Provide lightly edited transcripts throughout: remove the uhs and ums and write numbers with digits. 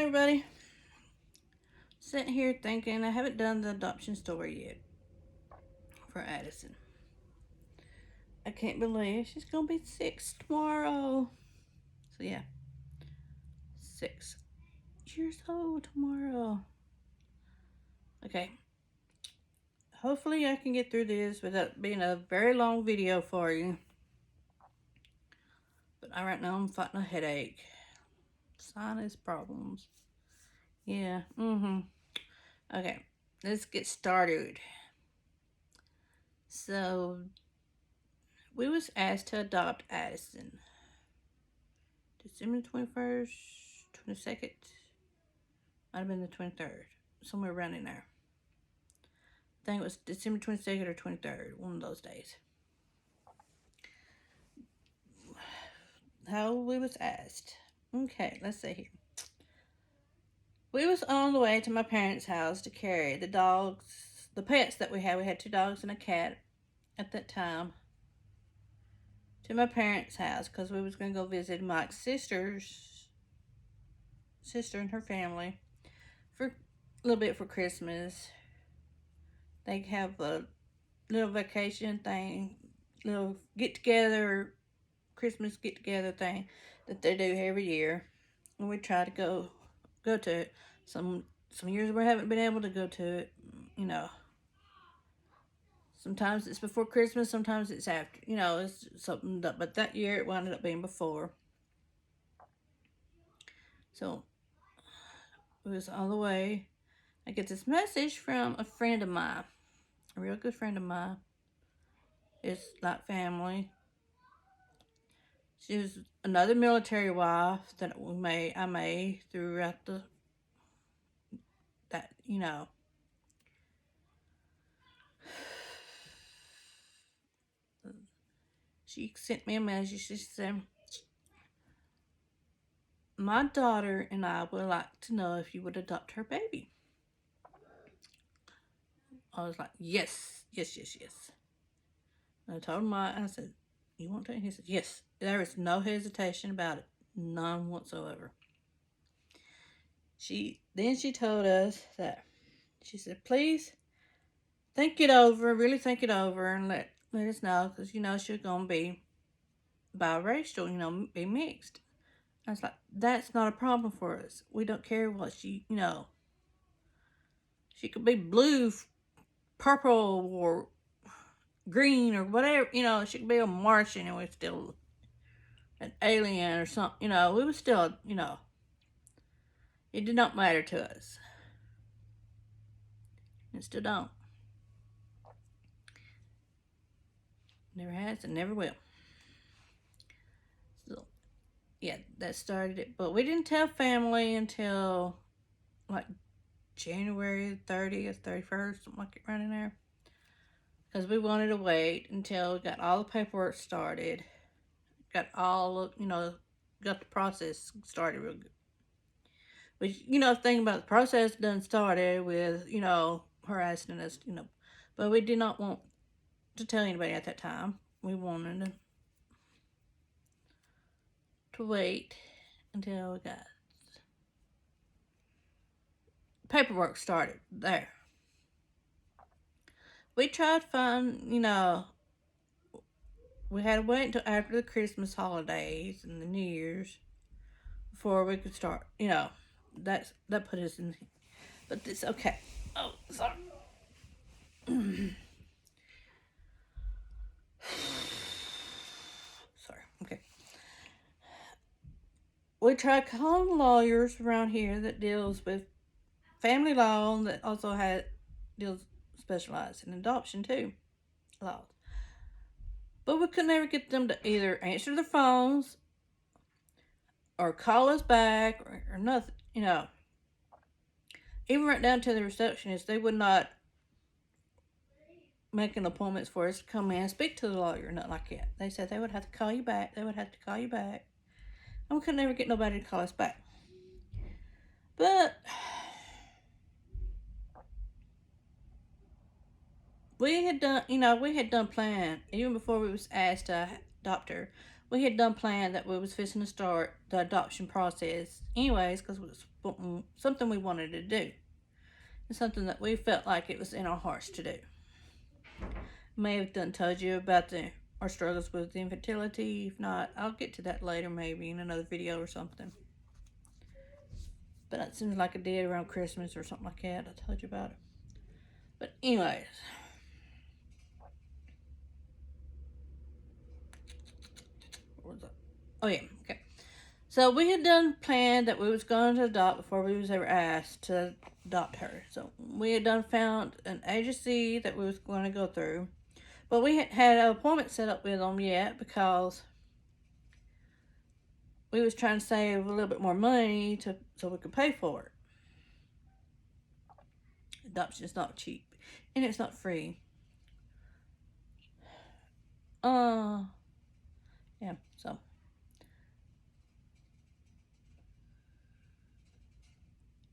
everybody. Sitting here thinking I haven't done the adoption story yet for Addison. I can't believe she's gonna be 6 tomorrow. So yeah, 6 years old tomorrow. Okay. Hopefully I can get through this without being a very long video for you. But right now I'm fighting a headache. Sinus problems. Yeah, Okay, let's get started. So, we was asked to adopt Addison. December 21st, 22nd. Might have been the 23rd. Somewhere around in there. I think it was December 22nd or 23rd. One of those days. How we was asked. Okay, let's see here. We was on the way to my parents' house to carry the dogs, the pets that we had. We had 2 dogs and a cat at that time. To my parents' house because we was going to go visit Mike's sister and her family for a little bit for Christmas. They have a little vacation thing, little get together, Christmas get together thing that they do every year, and we try to go to it. Some years we haven't been able to go to it. You know, sometimes it's before Christmas, sometimes it's after. You know, it's something. But that year it wound up being before. So it was on the way. I get this message from a friend of mine, a real good friend of mine. It's like family. She was another military wife that I made throughout you know. She sent me a message. She said, my daughter and I would like to know if you would adopt her baby. I was like, yes. And I told him, I said, you want to? He said, yes. There is no hesitation about it. None whatsoever. She told us that, she said, please think it over, really think it over, and let us know, because, you know, she's going to be biracial, you know, be mixed. I was like, that's not a problem for us. We don't care what she, you know, she could be blue, purple, or green, or whatever, you know, she could be a Martian and we're still an alien or something, you know, we was still, you know, it did not matter to us. It still don't. Never has and never will. So, yeah, that started it. But we didn't tell family until like January 30th, 31st, something like it, right in there. Because we wanted to wait until we got all the paperwork started. Got all, you know, got the process started real good. Which, you know, the thing about the process done started with, you know, her asking us, you know. But we did not want to tell anybody at that time. We wanted to wait until we got paperwork started there. We tried to find, you know, we had to wait until after the Christmas holidays and the New Year's before we could start, you know, that put us in, but it's okay. Oh, sorry. Sorry, okay. We tried calling lawyers around here that deals with family law and that also deals specialized in adoption too, laws. But we could never get them to either answer the phones or call us back or nothing, you know. Even right down to the receptionist, they would not make an appointment for us to come in and speak to the lawyer or nothing like that. They said they would have to call you back. And we could never get nobody to call us back. But we had done plan, even before we was asked to adopt her. We had done plan that we was fixing to start the adoption process anyways, because it was something we wanted to do. It's something that we felt like it was in our hearts to do. May have done told you about our struggles with infertility. If not, I'll get to that later, maybe in another video or something. But it seems like I did around Christmas or something like that. I told you about it. But anyways, what was that? Oh yeah, okay. So we had done planned that we was going to adopt before we was ever asked to adopt her. So we had done found an agency that we was going to go through, but we had an appointment set up with them yet because we was trying to save a little bit more money so we could pay for it. Adoption is not cheap, and it's not free. Yeah.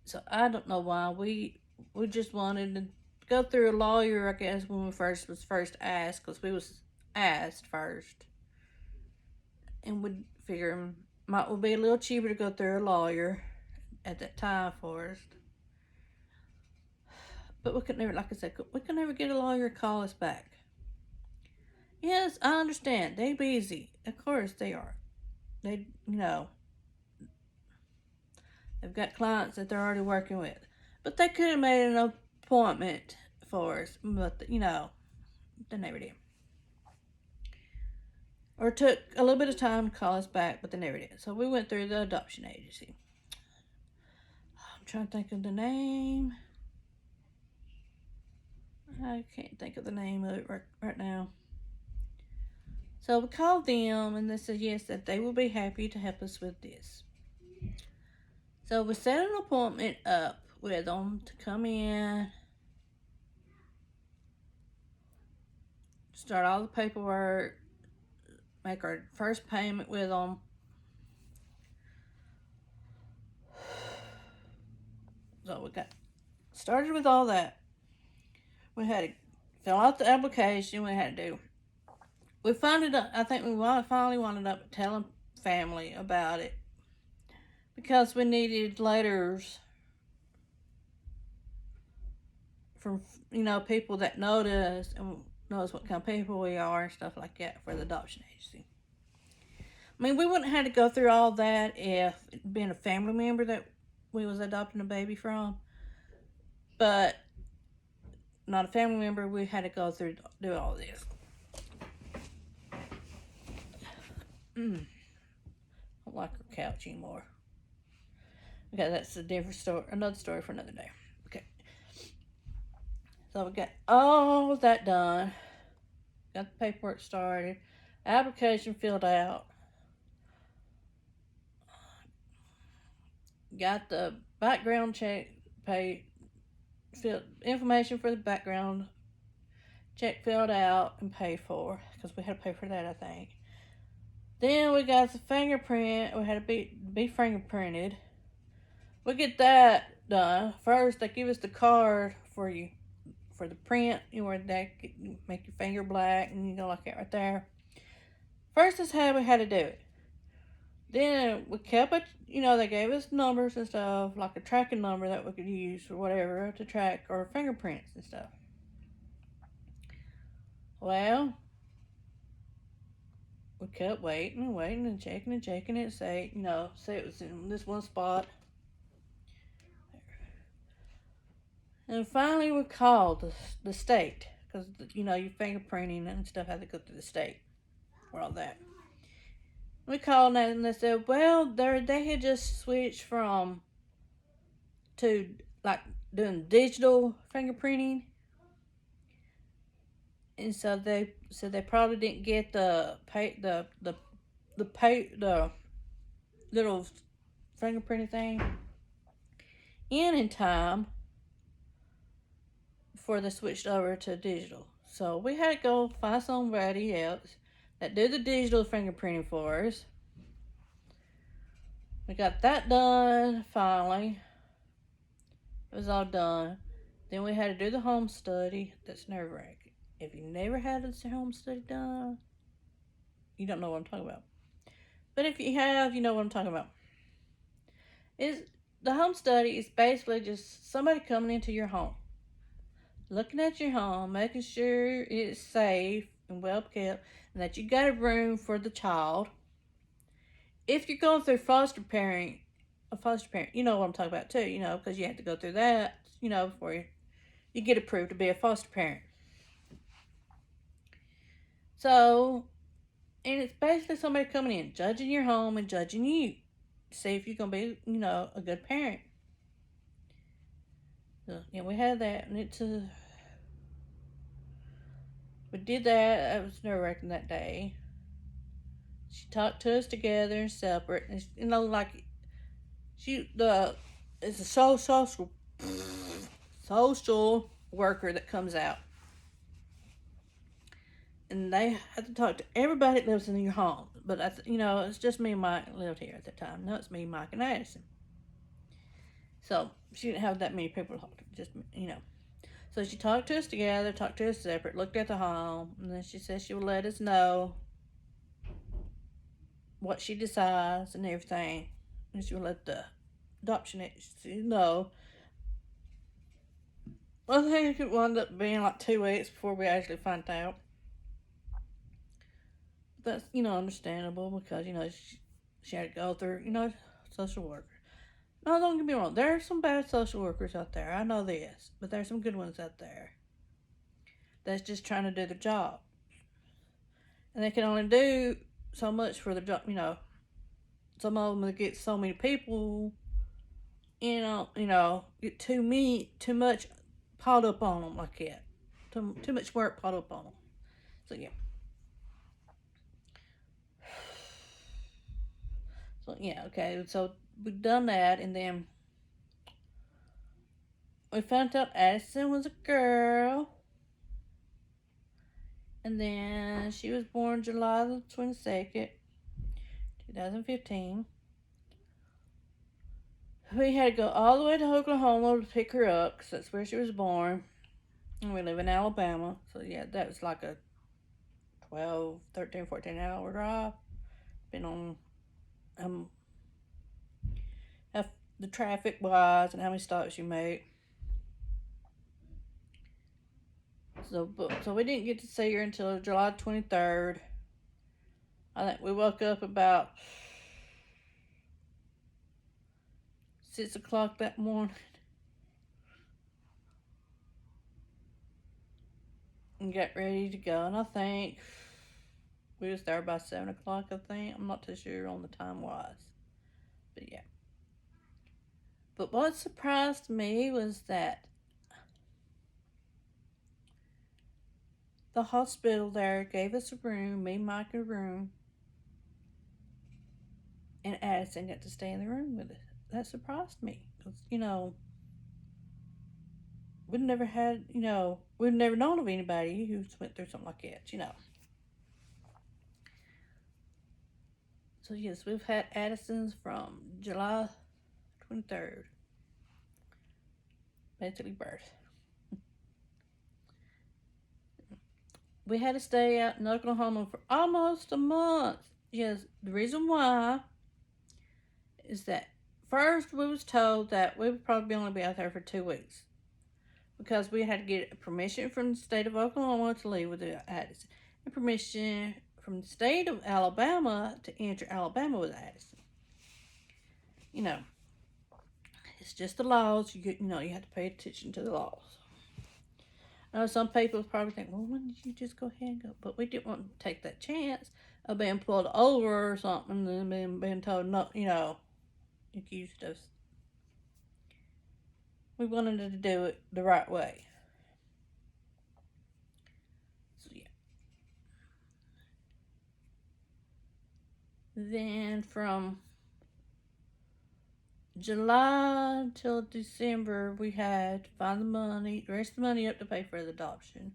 So I don't know why we just wanted to go through a lawyer, I guess, when we was first asked, because we was asked first, and we figure might will be a little cheaper to go through a lawyer at that time for us. But we could never, like I said, we could never get a lawyer to call us back. Yes, I understand. They busy. Of course they are. They, they've got clients that they're already working with. But they could have made an appointment for us, but, they never did. Or took a little bit of time to call us back, but they never did. So we went through the adoption agency. I'm trying to think of the name. I can't think of the name of it right now. So we called them, and they said yes, that they will be happy to help us with this. So we set an appointment up with them to come in, start all the paperwork, make our first payment with them. So we got started with all that. We had to fill out the application. We finally, I think we finally wound up telling family about it, because we needed letters from, people that know us and knows what kind of people we are and stuff like that for the adoption agency. I mean, we wouldn't have had to go through all that if it been a family member that we was adopting a baby from, but not a family member. We had to go through, do all this. I don't like her couch anymore. Okay, that's a different story, another story for another day. Okay. So we got all of that done. Got the paperwork started. Application filled out. Got the background check information for the background check filled out and paid for, because we had to pay for that, I think. Then we got the fingerprint. We had to be fingerprinted. We get that done. First, they give us the card for the print, where they make your finger black, and like that right there. First, that's how we had to do it. Then we kept it, they gave us numbers and stuff, like a tracking number that we could use or whatever to track our fingerprints and stuff. Well, we kept waiting and checking it, say it was in this one spot. And finally we called the state, because, your fingerprinting and stuff had to go through the state for all that. We called that, and they said, well, they had just switched to like doing digital fingerprinting, and so they said they probably didn't get the little fingerprinting thing in time before they switched over to digital. So we had to go find somebody else that do the digital fingerprinting for us. We got that done finally. It was all done. Then we had to do the home study. That's nerve-wracking. If you never had a home study done, you don't know what I'm talking about. But if you have, you know what I'm talking about. Is the home study is basically just somebody coming into your home, looking at your home, making sure it's safe and well kept, and that you got a room for the child. If you're going through a foster parent, you know what I'm talking about too, because you have to go through that, before you get approved to be a foster parent. So, and it's basically somebody coming in, judging your home and judging you, to see if you're going to be, a good parent. So, yeah, we had that, and we did that. I was nerve-wracking that day. She talked to us together and separate, and like it's a social worker that comes out, and they have to talk to everybody that lives in your home. But it's just me and Mike lived here at the time. No, it's me, Mike, and Addison. So she didn't have that many people to talk to. Just. So she talked to us together, talked to us separate, looked at the home, and then she said she would let us know what she decides and everything. And she would let the adoption agency know. I think it wound up being like 2 weeks before we actually find out. That's, understandable because, she had to go through, social worker. No, don't get me wrong. There are some bad social workers out there. I know this. But there's some good ones out there that's just trying to do their job. And they can only do so much for their job, Some of them get so many people, get too much piled up on them like that. Too much work piled up on them. So, yeah. So, yeah, okay. So, we've done that, and then we found out Addison was a girl. And then she was born July the 22nd, 2015. We had to go all the way to Oklahoma to pick her up because that's where she was born. And we live in Alabama. So, yeah, that was like a 12, 13, 14 hour drive. Been on how the traffic was and how many stops you make. So we didn't get to see her until July 23rd. I think we woke up about 6 o'clock that morning and got ready to go. And I think we was there by 7 o'clock, I think. I'm not too sure on the time was. But yeah. But what surprised me was that the hospital there gave us a room, me and Mike a room, and Addison got to stay in the room with us. That surprised me. Because, we've never had, we've never known of anybody who's went through something like that. So, yes, we've had Addison's from July 23rd. Basically birth. We had to stay out in Oklahoma for almost a month. Yes, the reason why is that first we was told that we would probably only be out there for 2 weeks because we had to get permission from the state of Oklahoma to leave with Addison and permission from the state of Alabama to enter Alabama with Addison. It's just the laws. You have to pay attention to the laws. I know some people probably think, well, why did you just go ahead and go? But we didn't want to take that chance of being pulled over or something and being told, no, accused us. We wanted to do it the right way. So, yeah. Then from July until December, we had to find the rest of the money up to pay for the adoption,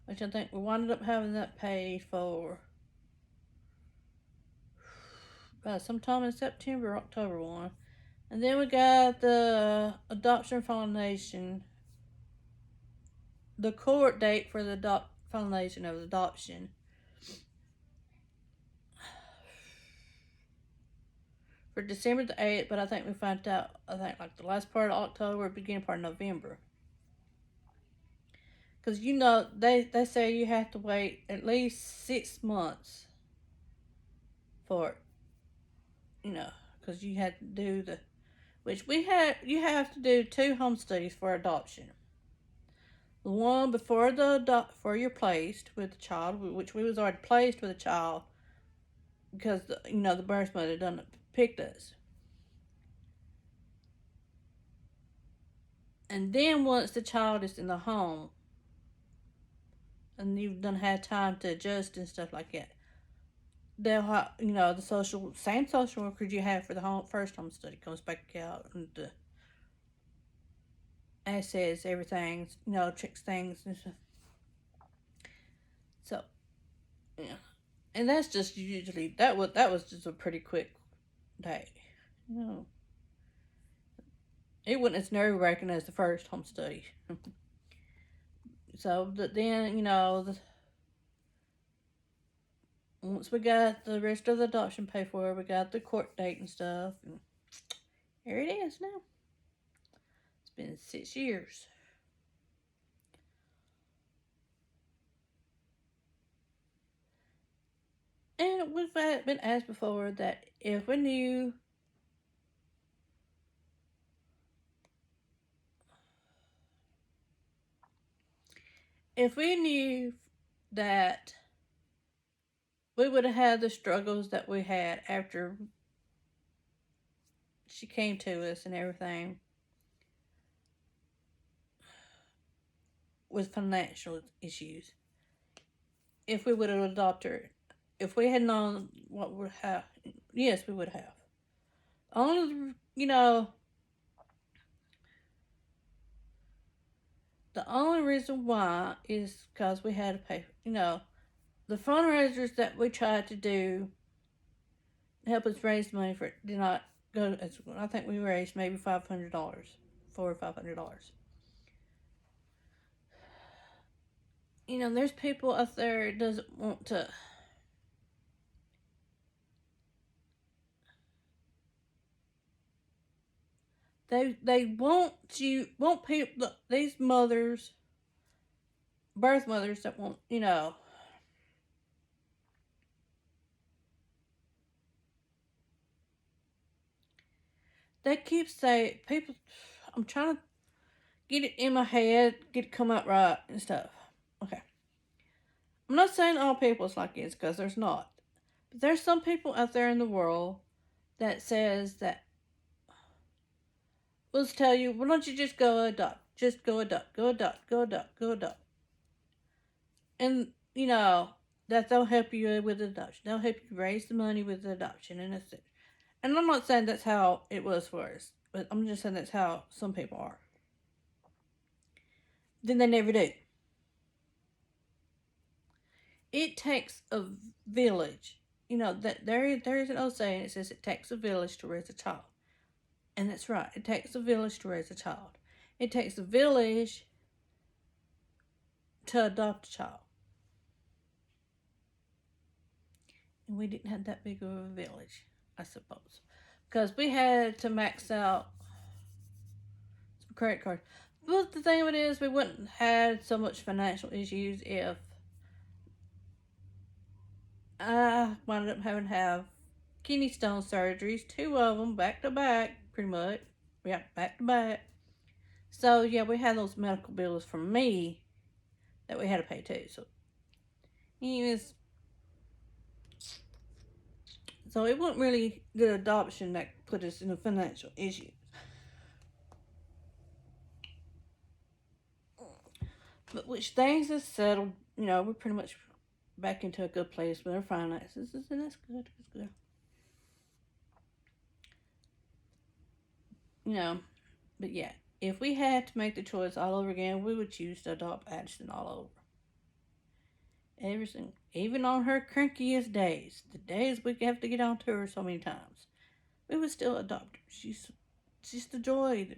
which I think we wound up having that paid for sometime in September, October 1. And then we got the adoption foundation, the court date for the foundation of the adoption for December the 8th, but I think we found out, I think like the last part of October, beginning part of November. Because, they say you have to wait at least 6 months for it, because you had to do which you have to do 2 home studies for adoption. The one before you're placed with the child, which we was already placed with a child, because the birth mother done picked us. And then once the child is in the home, and you've done had time to adjust and stuff like that, they'll have, the same social workers you have for the first home study comes back out and assess everything, checks things and stuff. So, yeah, and that's just usually that was just a pretty quick day. It wasn't as nerve wracking as the first home study. So then, once we got the rest of the adoption paid for, we got the court date and stuff. And here it is now. It's been 6 years. And we've been asked before that if we knew that we would have had the struggles that we had after she came to us and everything with financial issues, if we would have adopted her, if we had known what would have, yes, we would have. Only, the only reason why is because we had to pay, the fundraisers that we tried to do to help us raise money for it did not go as well. I think we raised maybe $500, $400 or $500. There's people out there that doesn't want to. They want people, these mothers, birth mothers that want, they keep saying, people, I'm trying to get it in my head, get it come out right and stuff. Okay. I'm not saying all people is like this, because there's not. But there's some people out there in the world that says that, let's tell you, why don't you just go adopt? Just go adopt, go adopt, go adopt, go adopt. And, that they'll help you with adoption. They'll help you raise the money with the adoption, and that's it. And I'm not saying that's how it was for us, but I'm just saying that's how some people are. Then they never do. It takes a village. That there is an old saying. It says it takes a village to raise a child, and that's right. It takes a village to raise a child. It takes a village to adopt a child, and we didn't have that big of a village, I suppose, because we had to max out some credit cards. But the thing of it is, we wouldn't have had so much financial issues if I wound up having to have kidney stone surgeries, 2 of them back to back, pretty much. Yeah, back to back. So yeah, we had those medical bills from me that we had to pay too. So it wasn't really good adoption that put us in a financial issue. But which things is settled, we're pretty much back into a good place with our finances, and that's good. It's good. But yeah, if we had to make the choice all over again, we would choose to adopt Addison all over. Everything, even on her crankiest days, the days we have to get on to her so many times, we would still adopt her. She's the joy,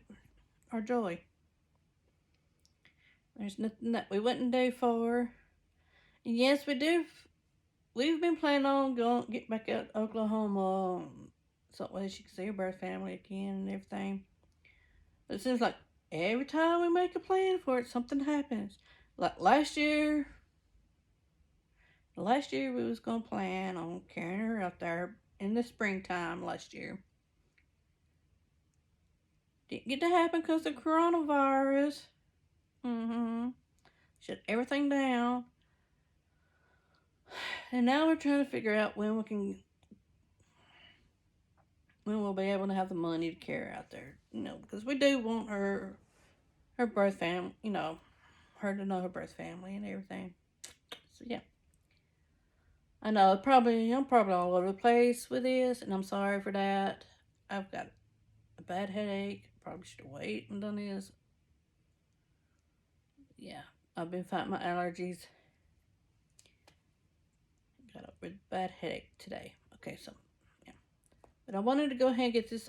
our joy. There's nothing that we wouldn't do for her. And yes, we do. We've been planning on get back out to Oklahoma so way she can see her birth family again and everything. But it seems like every time we make a plan for it, something happens. Like last year we was gonna plan on carrying her out there in the springtime last year. Didn't get to happen because of coronavirus. Shut everything down. And now we're trying to figure out when we'll be able to have the money to carry her out there. Because we do want her birth family, her to know her birth family and everything. So yeah. I know I'm probably all over the place with this, and I'm sorry for that. I've got a bad headache. Probably should have waited and done this. Yeah, I've been fighting my allergies. Got a really bad headache today. Okay, so yeah, but I wanted to go ahead and get this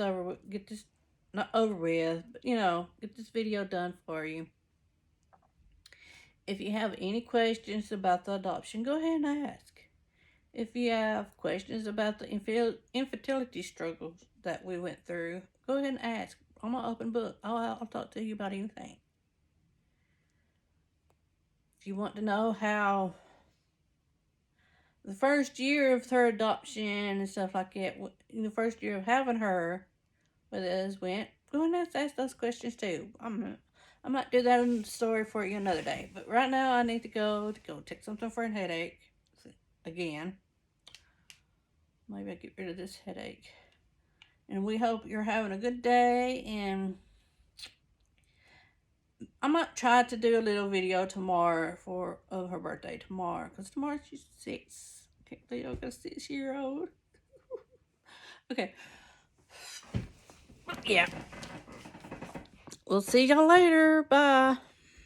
not over with, but get this video done for you. If you have any questions about the adoption, go ahead and ask. If you have questions about the infertility struggles that we went through, go ahead and ask. I'm an open book. I'll talk to you about anything. If you want to know how the first year of her adoption and stuff like that, the first year of having her with us went, go ahead and ask those questions too. I might do that in the story for you another day. But right now I need to go take something for a headache again. Maybe I'll get rid of this headache. And we hope you're having a good day. And I might try to do a little video tomorrow of her birthday tomorrow. Because tomorrow she's 6. I can't believe I've got a 6-year-old. Okay. Yeah. We'll see y'all later. Bye.